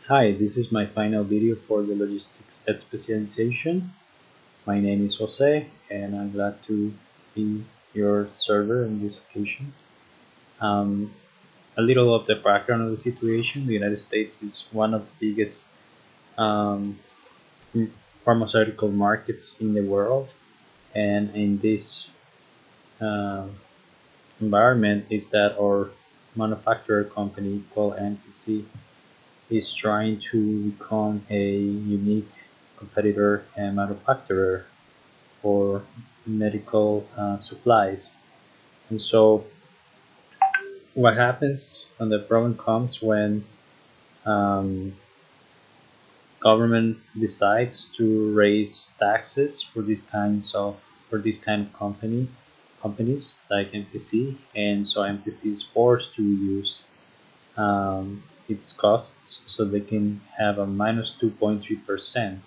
Hi, this is my final video for the logistics specialization. My name is Jose, and I'm glad to be your server in this occasion. Um, a little of the background of the situation: the United States is one of the biggest um, pharmaceutical markets in the world, and in this uh, environment, is that our manufacturer company called NPC is trying to become a unique competitor and manufacturer for medical supplies. And so, what happens when the problem comes when um, government decides to raise taxes for this kind of companies like MTC, and so MTC is forced to reduce its costs so they can have a minus 2.3%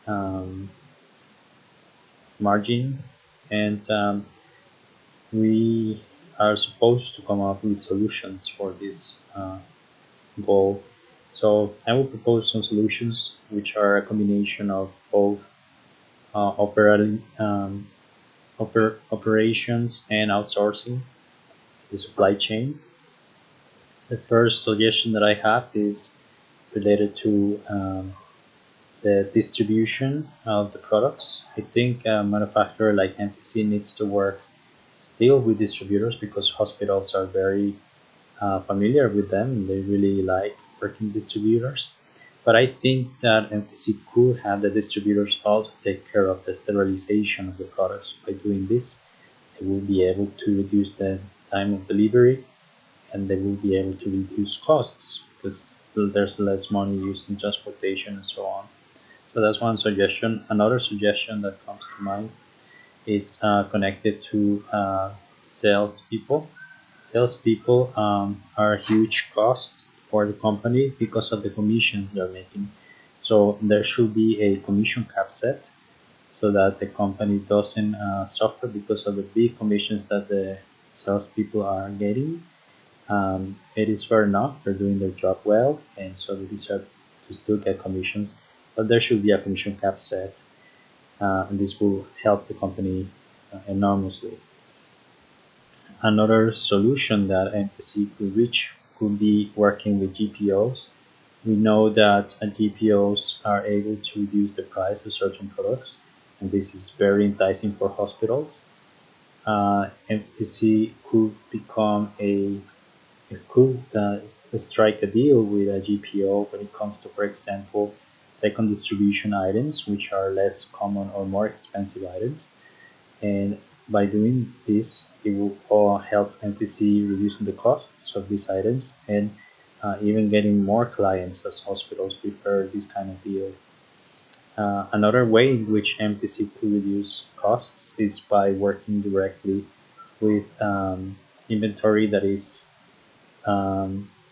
um, margin, and we are supposed to come up with solutions for this goal. So I will propose some solutions which are a combination of both operating operations and outsourcing the supply chain. The first suggestion that I have is related to the distribution of the products. I think a manufacturer like NTC needs to work still with distributors because hospitals are very familiar with them. They really like working with distributors. But I think that MTC could have the distributors also take care of the sterilization of the products. By doing this, they will be able to reduce the time of delivery, and they will be able to reduce costs because there's less money used in transportation and so on. So that's one suggestion. Another suggestion that comes to mind is connected to salespeople. Salespeople are a huge cost for the company because of the commissions they're making. So there should be a commission cap set so that the company doesn't suffer because of the big commissions that the salespeople are getting. It is fair enough; they're doing their job well, and so they deserve to still get commissions. But there should be a commission cap set, and this will help the company enormously. Another solution that NTC could reach could be working with GPOs. We know that GPOs are able to reduce the price of certain products, and this is very enticing for hospitals. MTC could become a it could strike a deal with a GPO when it comes to, for example, second distribution items, which are less common or more expensive items. And by doing this, it will help NTC reducing the costs of these items and even getting more clients as hospitals prefer this kind of deal. Another way in which MTC could reduce costs is by working directly with inventory that is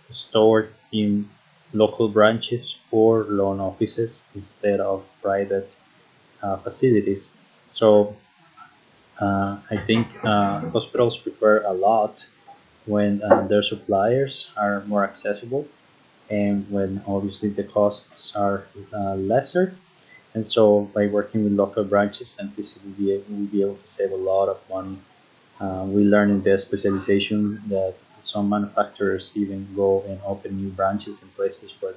stored in local branches or loan offices instead of private facilities. So I think hospitals prefer a lot when their suppliers are more accessible and when obviously the costs are lesser. And so by working with local branches, MTC will be able to save a lot of money. We learn in the specialization that some manufacturers even go and open new branches in places where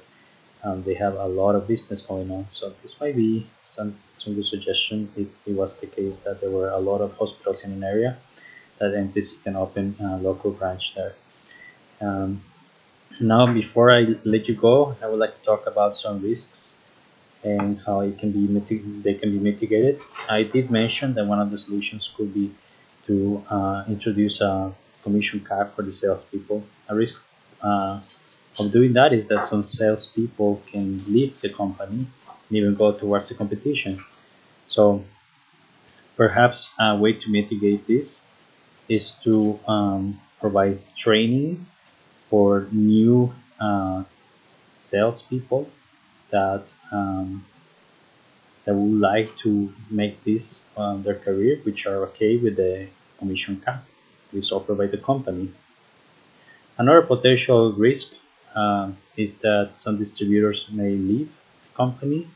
they have a lot of business going on. So this might be some good suggestion if it was the case that there were a lot of hospitals in an area that NTC can open a local branch there. Um, Now, before I let you go, I would like to talk about some risks and how they can be mitigated. I did mention that one of the solutions could be to introduce a commission cap for the salespeople. A risk of doing that is that some salespeople can leave the company and even go towards the competition. So perhaps a way to mitigate this is to provide training for new salespeople that that would like to make this their career, which are okay with the commission cap which is offered by the company. Another potential risk is that some distributors may leave the company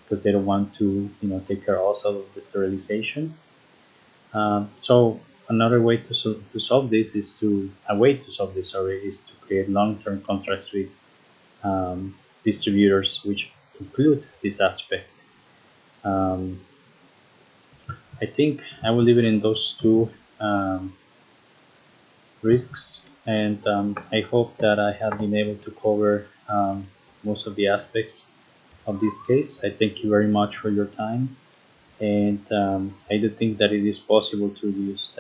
because they don't want to, take care also of the sterilization. So another way to solve this is to a way to solve this, sorry, is to create long-term contracts with um, distributors, which include this aspect. Um, I think I will leave it in those two um, risks, and I hope that I have been able to cover most of the aspects of this case. I thank you very much for your time, and I do think that it is possible to reduce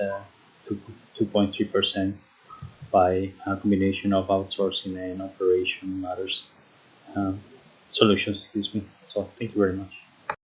2.3% by a combination of outsourcing and operation matters um, solutions. Excuse me. So thank you very much.